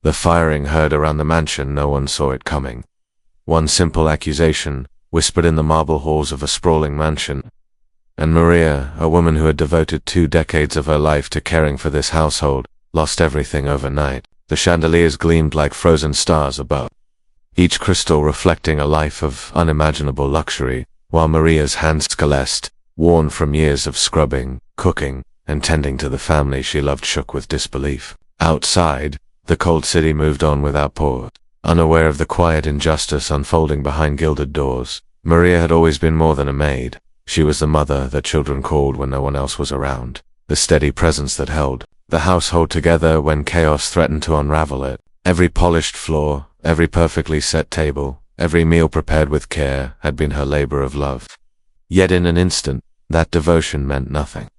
The firing heard around the mansion, no one saw it coming. One simple accusation, whispered in the marble halls of a sprawling mansion. And Maria, a woman who had devoted 2 decades of her life to caring for this household, lost everything overnight. The chandeliers gleamed like frozen stars above, each crystal reflecting a life of unimaginable luxury, while Maria's hands calloused, worn from years of scrubbing, cooking, and tending to the family she loved, shook with disbelief. Outside, the cold city moved on without pause. Unaware of the quiet injustice unfolding behind gilded doors, Maria had always been more than a maid. She was the mother that children called when no one else was around, the steady presence that held the household together when chaos threatened to unravel it. Every polished floor, every perfectly set table, every meal prepared with care had been her labor of love. Yet in an instant, that devotion meant nothing.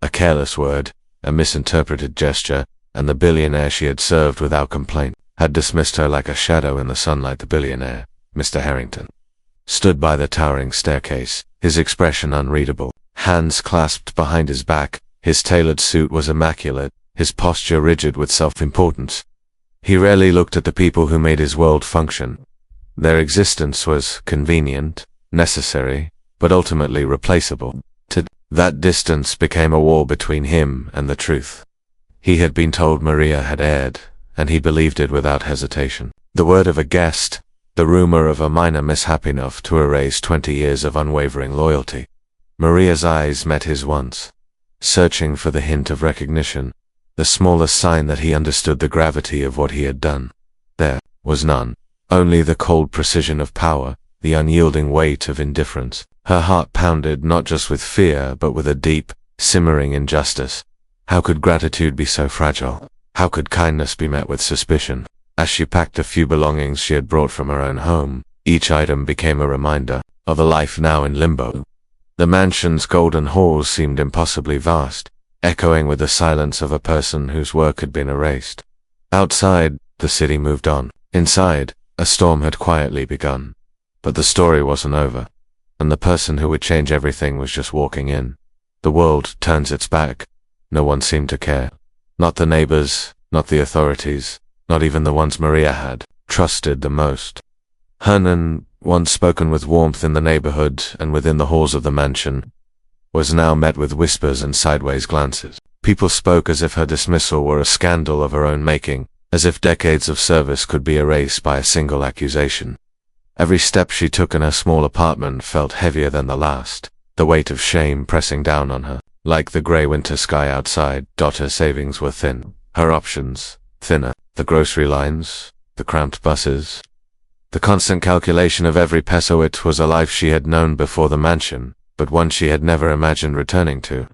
A careless word, a misinterpreted gesture, and the billionaire she had served without complaint had dismissed her like a shadow in the sunlight. The billionaire, Mr. Harrington, stood by the towering staircase, his expression unreadable, hands clasped behind his back. His tailored suit was immaculate, his posture rigid with self-importance. He rarely looked at the people who made his world function. Their existence was convenient, necessary, but ultimately replaceable. That distance became a wall between him and the truth. He had been told Maria had erred, and he believed it without hesitation. The word of a guest, the rumor of a minor mishap, enough to erase 20 years of unwavering loyalty. Maria's eyes met his once, searching for the hint of recognition, the smallest sign that he understood the gravity of what he had done. There was none, only the cold precision of power, the unyielding weight of indifference. Her heart pounded not just with fear, but with a deep, simmering injustice. How could gratitude be so fragile? How could kindness be met with suspicion? As she packed a few belongings she had brought from her own home, each item became a reminder of a life now in limbo. The mansion's golden halls seemed impossibly vast, echoing with the silence of a person whose work had been erased. Outside, the city moved on. Inside, a storm had quietly begun. But the story wasn't over, and the person who would change everything was just walking in. The world turns its back. No one seemed to care. Not the neighbors, not the authorities, not even the ones Maria had trusted the most. Hernan, once spoken with warmth in the neighborhood and within the halls of the mansion, was now met with whispers and sideways glances. People spoke as if her dismissal were a scandal of her own making, as if decades of service could be erased by a single accusation. Every step she took in her small apartment felt heavier than the last, the weight of shame pressing down on her. Like the grey winter sky outside, her savings were thin, her options thinner, the grocery lines, the cramped buses, the constant calculation of every peso. It was a life she had known before the mansion, but one she had never imagined returning to.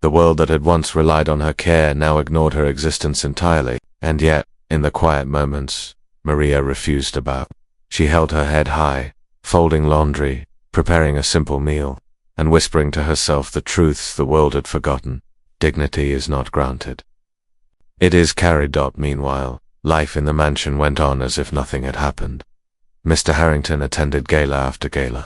The world that had once relied on her care now ignored her existence entirely, and yet, in the quiet moments, Maria refused to bow. She held her head high, folding laundry, preparing a simple meal, and whispering to herself the truths the world had forgotten. Dignity is not granted. It is carried. Meanwhile, life in the mansion went on as if nothing had happened. Mr. Harrington attended gala after gala,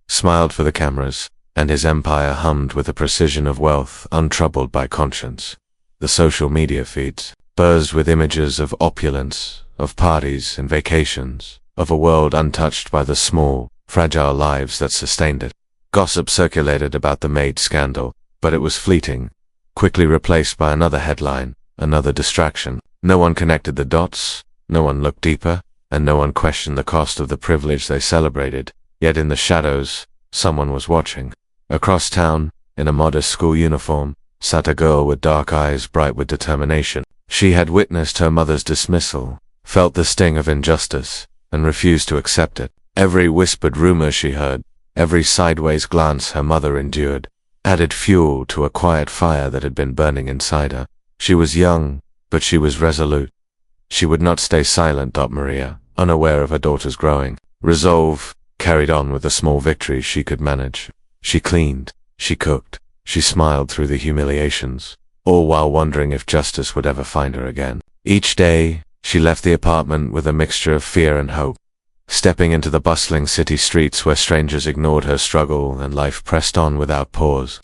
smiled for the cameras, and his empire hummed with the precision of wealth untroubled by conscience. The social media feeds buzzed with images of opulence, of parties and vacations, of a world untouched by the small, fragile lives that sustained it. Gossip circulated about the maid scandal, but it was fleeting, quickly replaced by another headline, another distraction. No one connected the dots, no one looked deeper, and no one questioned the cost of the privilege they celebrated. Yet in the shadows, someone was watching. Across town, in a modest school uniform, sat a girl with dark eyes bright with determination. She had witnessed her mother's dismissal, felt the sting of injustice, and refused to accept it. Every whispered rumor she heard, every sideways glance her mother endured, added fuel to a quiet fire that had been burning inside her. She was young, but she was resolute. She would not stay silent. Maria, unaware of her daughter's growing resolve, carried on with the small victories she could manage. She cleaned, she cooked, she smiled through the humiliations, all while wondering if justice would ever find her again. Each day, she left the apartment with a mixture of fear and hope, stepping into the bustling city streets where strangers ignored her struggle and life pressed on without pause.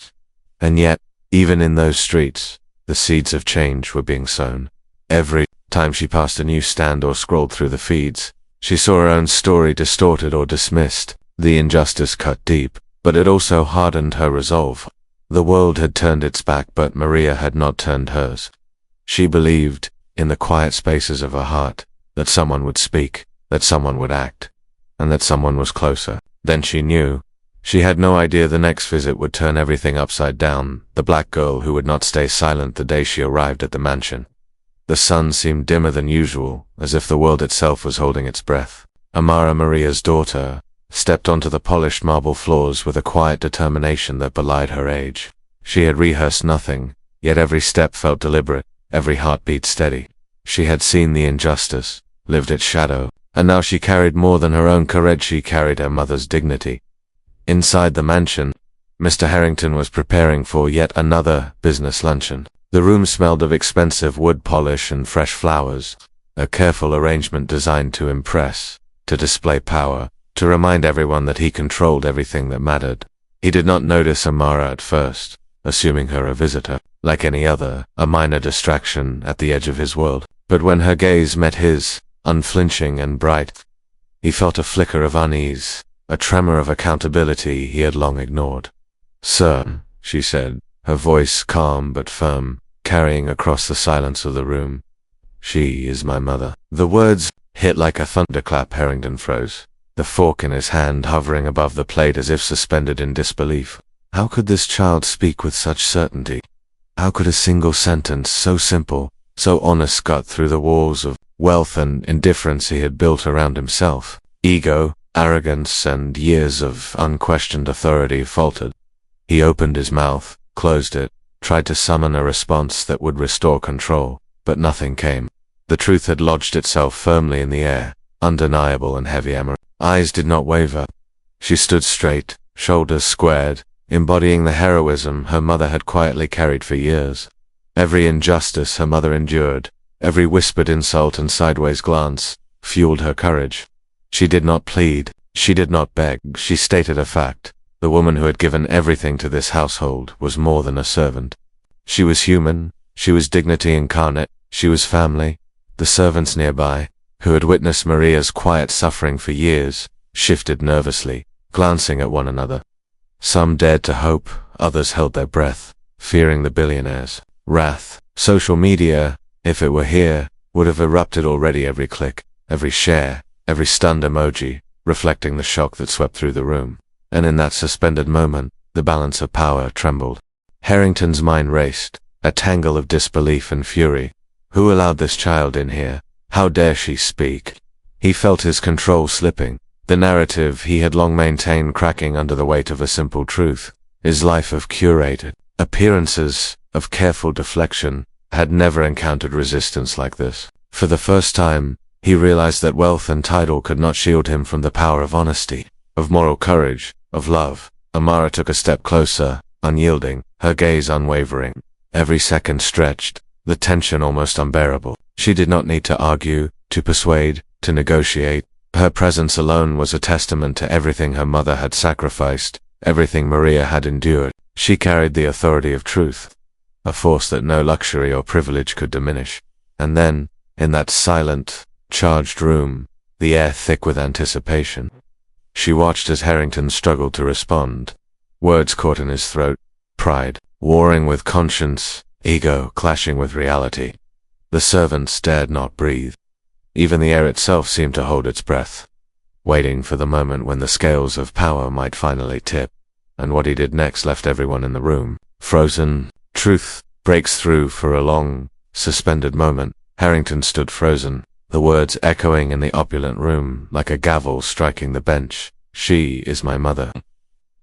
And yet, even in those streets, the seeds of change were being sown. Every time she passed a newsstand or scrolled through the feeds, she saw her own story distorted or dismissed. The injustice cut deep, but it also hardened her resolve. The world had turned its back, but Maria had not turned hers. She believed, in the quiet spaces of her heart, that someone would speak, that someone would act, and that someone was closer. Then she knew. She had no idea the next visit would turn everything upside down, the black girl who would not stay silent the day she arrived at the mansion. The sun seemed dimmer than usual, as if the world itself was holding its breath. Amara, Maria's daughter, stepped onto the polished marble floors with a quiet determination that belied her age. She had rehearsed nothing, yet every step felt deliberate, every heartbeat steady. She had seen the injustice, lived its shadow, and now she carried more than her own courage, she carried her mother's dignity. Inside the mansion, Mr. Harrington was preparing for yet another business luncheon. The room smelled of expensive wood polish and fresh flowers, a careful arrangement designed to impress, to display power, to remind everyone that he controlled everything that mattered. He did not notice Amara at first, assuming her a visitor, like any other, a minor distraction at the edge of his world. But when her gaze met his, unflinching and bright, he felt a flicker of unease, a tremor of accountability he had long ignored. "Sir," she said, her voice calm but firm, carrying across the silence of the room. "She is my mother." The words hit like a thunderclap. Harrington froze, the fork in his hand hovering above the plate as if suspended in disbelief. How could this child speak with such certainty? How could a single sentence so simple, so honest, cut through the walls of wealth and indifference he had built around himself? Ego, arrogance, and years of unquestioned authority faltered. He opened his mouth, closed it, tried to summon a response that would restore control, but nothing came. The truth had lodged itself firmly in the air, undeniable and heavy. Amara's eyes did not waver. She stood straight, shoulders squared, embodying the heroism her mother had quietly carried for years. Every injustice her mother endured, every whispered insult and sideways glance, fueled her courage. She did not plead, she did not beg, she stated a fact. The woman who had given everything to this household was more than a servant. She was human, she was dignity incarnate, she was family. The servants nearby, who had witnessed Maria's quiet suffering for years, shifted nervously, glancing at one another. Some dared to hope, others held their breath, fearing the billionaire's wrath. Social media, if it were here, would have erupted already, every click, every share, every stunned emoji, reflecting the shock that swept through the room. And in that suspended moment, the balance of power trembled. Harrington's mind raced, a tangle of disbelief and fury. Who allowed this child in here? How dare she speak? He felt his control slipping, the narrative he had long maintained cracking under the weight of a simple truth. His life of curated appearances, of careful deflection, had never encountered resistance like this. For the first time, he realized that wealth and title could not shield him from the power of honesty, of moral courage, of love. Amara took a step closer, unyielding, her gaze unwavering. Every second stretched, the tension almost unbearable. She did not need to argue, to persuade, to negotiate. Her presence alone was a testament to everything her mother had sacrificed, everything Maria had endured. She carried the authority of truth, a force that no luxury or privilege could diminish. And then, in that silent, charged room, the air thick with anticipation, she watched as Harrington struggled to respond. Words caught in his throat, pride warring with conscience, ego clashing with reality. The servants dared not breathe. Even the air itself seemed to hold its breath, waiting for the moment when the scales of power might finally tip. And what he did next left everyone in the room frozen. Truth breaks through. For a long, suspended moment, Harrington stood frozen, the words echoing in the opulent room like a gavel striking the bench. She is my mother.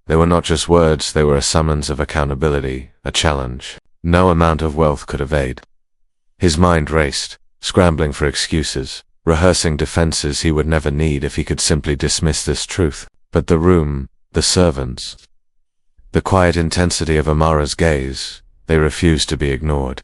They were not just words, they were a summons of accountability, a challenge no amount of wealth could evade. His mind raced, scrambling for excuses, rehearsing defenses he would never need if he could simply dismiss this truth. But the room, the servants, the quiet intensity of Amara's gaze, they refused to be ignored.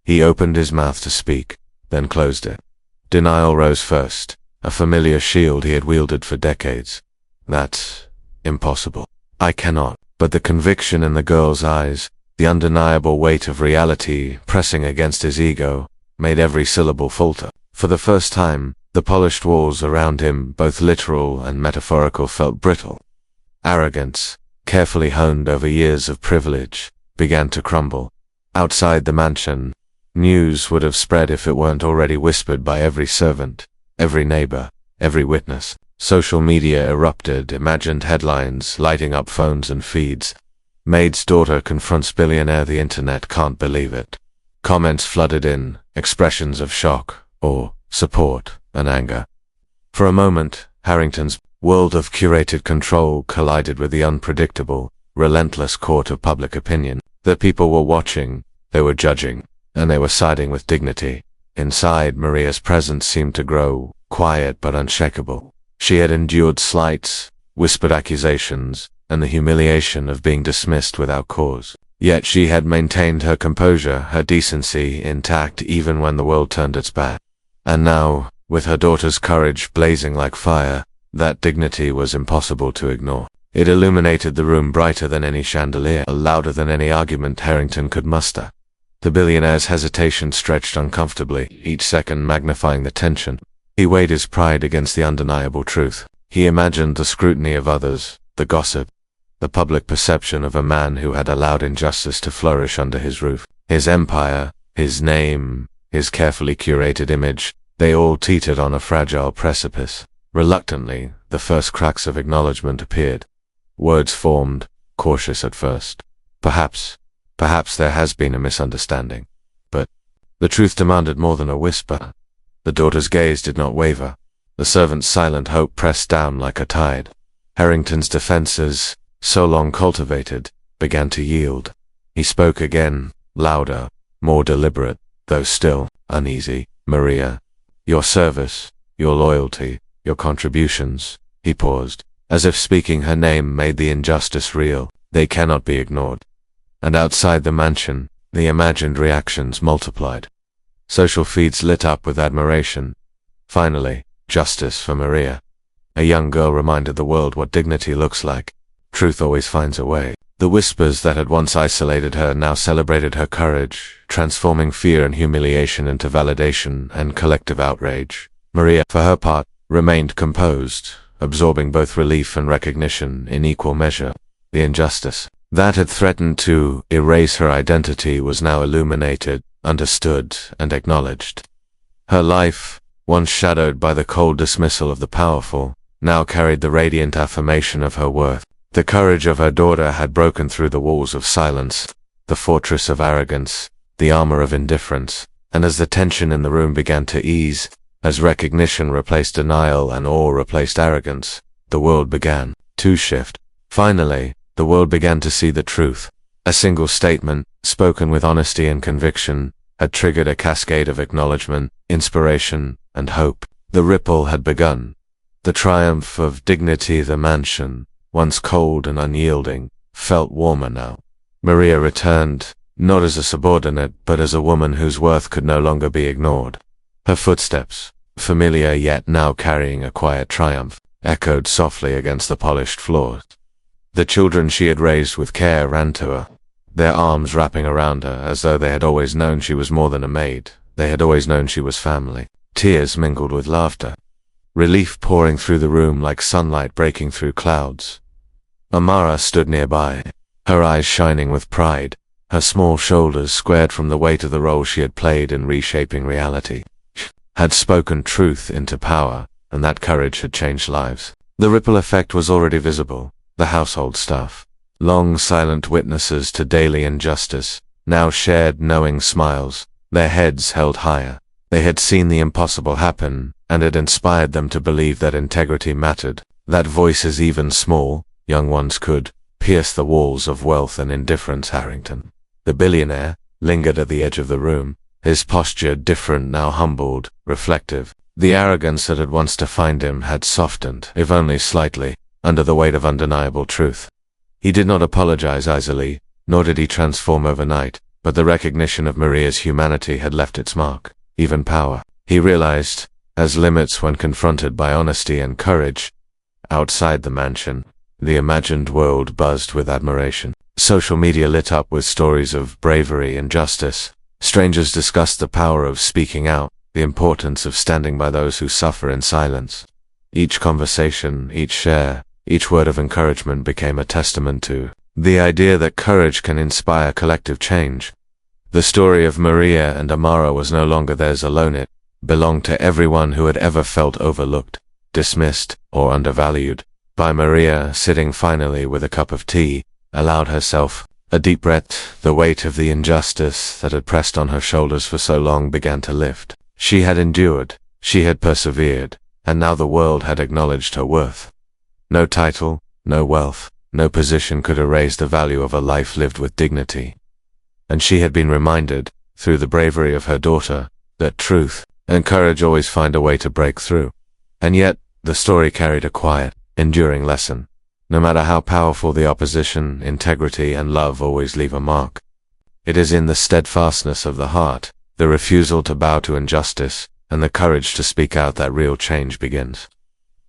He opened his mouth to speak, then closed it. Denial rose first, a familiar shield he had wielded for decades. That's impossible. I cannot. But the conviction in the girl's eyes, the undeniable weight of reality pressing against his ego, made every syllable falter. For the first time, the polished walls around him, both literal and metaphorical, felt brittle. Arrogance, carefully honed over years of privilege, began to crumble. Outside the mansion, news would have spread if it weren't already whispered by every servant, every neighbor, every witness. Social media erupted, imagined headlines lighting up phones and feeds. Maid's daughter confronts billionaire, the internet can't believe it. Comments flooded in, expressions of shock, awe, support, and anger. For a moment, Harrington's world of curated control collided with the unpredictable, relentless court of public opinion. The people were watching, they were judging, and they were siding with dignity. Inside, Maria's presence seemed to grow, quiet but unshakable. She had endured slights, whispered accusations, and the humiliation of being dismissed without cause. Yet she had maintained her composure, her decency intact even when the world turned its back. And now, with her daughter's courage blazing like fire, that dignity was impossible to ignore. It illuminated the room brighter than any chandelier, louder than any argument Harrington could muster. The billionaire's hesitation stretched uncomfortably, each second magnifying the tension. He weighed his pride against the undeniable truth. He imagined the scrutiny of others, the gossip, the public perception of a man who had allowed injustice to flourish under his roof. His empire, his name, his carefully curated image, they all teetered on a fragile precipice. Reluctantly, the first cracks of acknowledgement appeared. Words formed, cautious at first. Perhaps there has been a misunderstanding. But the truth demanded more than a whisper. The daughter's gaze did not waver. The servant's silent hope pressed down like a tide. Harrington's defenses, so long cultivated, began to yield. He spoke again, louder, more deliberate, though still uneasy. Maria, your service, your loyalty, your contributions. He paused, as if speaking her name made the injustice real. They cannot be ignored. And outside the mansion, the imagined reactions multiplied. Social feeds lit up with admiration. Finally, justice for Maria. A young girl reminded the world what dignity looks like. Truth always finds a way. The whispers that had once isolated her now celebrated her courage, transforming fear and humiliation into validation and collective outrage. Maria, for her part, remained composed, absorbing both relief and recognition in equal measure. The injustice that had threatened to erase her identity was now illuminated, understood, and acknowledged. Her life, once shadowed by the cold dismissal of the powerful, now carried the radiant affirmation of her worth. The courage of her daughter had broken through the walls of silence, the fortress of arrogance, the armor of indifference, and as the tension in the room began to ease, as recognition replaced denial and awe replaced arrogance, the world began to shift. Finally, the world began to see the truth. A single statement, spoken with honesty and conviction, had triggered a cascade of acknowledgement, inspiration, and hope. The ripple had begun. The triumph of dignity. The mansion, once cold and unyielding, felt warmer now. Maria returned, not as a subordinate, but as a woman whose worth could no longer be ignored. Her footsteps, familiar yet now carrying a quiet triumph, echoed softly against the polished floors. The children she had raised with care ran to her, their arms wrapping around her as though they had always known she was more than a maid. They had always known she was family. Tears mingled with laughter, relief pouring through the room like sunlight breaking through clouds. Amara stood nearby, her eyes shining with pride, her small shoulders squared from the weight of the role she had played in reshaping reality. She had spoken truth into power, and that courage had changed lives. The ripple effect was already visible. The household staff, long silent witnesses to daily injustice, now shared knowing smiles, their heads held higher. They had seen the impossible happen, and it inspired them to believe that integrity mattered, that voices even small, young ones could pierce the walls of wealth and indifference. Harrington, the billionaire, lingered at the edge of the room, his posture different now, humbled, reflective. The arrogance that had once defined him had softened, if only slightly, under the weight of undeniable truth. He did not apologize easily, nor did he transform overnight, but the recognition of Maria's humanity had left its mark. Even power, he realized, has limits when confronted by honesty and courage. Outside the mansion, the imagined world buzzed with admiration. Social media lit up with stories of bravery and justice. Strangers discussed the power of speaking out, the importance of standing by those who suffer in silence. Each conversation, each share, each word of encouragement became a testament to the idea that courage can inspire collective change. The story of Maria and Amara was no longer theirs alone. It belonged to everyone who had ever felt overlooked, dismissed, or undervalued. By Maria, sitting finally with a cup of tea, allowed herself a deep breath. The weight of the injustice that had pressed on her shoulders for so long began to lift. She had endured, she had persevered, and now the world had acknowledged her worth. No title, no wealth, no position could erase the value of a life lived with dignity. And she had been reminded, through the bravery of her daughter, that truth and courage always find a way to break through. And yet, the story carried a quiet, enduring lesson. No matter how powerful the opposition, integrity and love always leave a mark. It is in the steadfastness of the heart, the refusal to bow to injustice, and the courage to speak out that real change begins.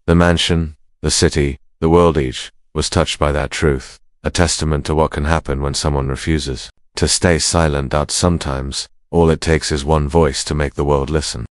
The mansion, the city, the world each was touched by that truth, a testament to what can happen when someone refuses to stay silent. Sometimes, all it takes is one voice to make the world listen.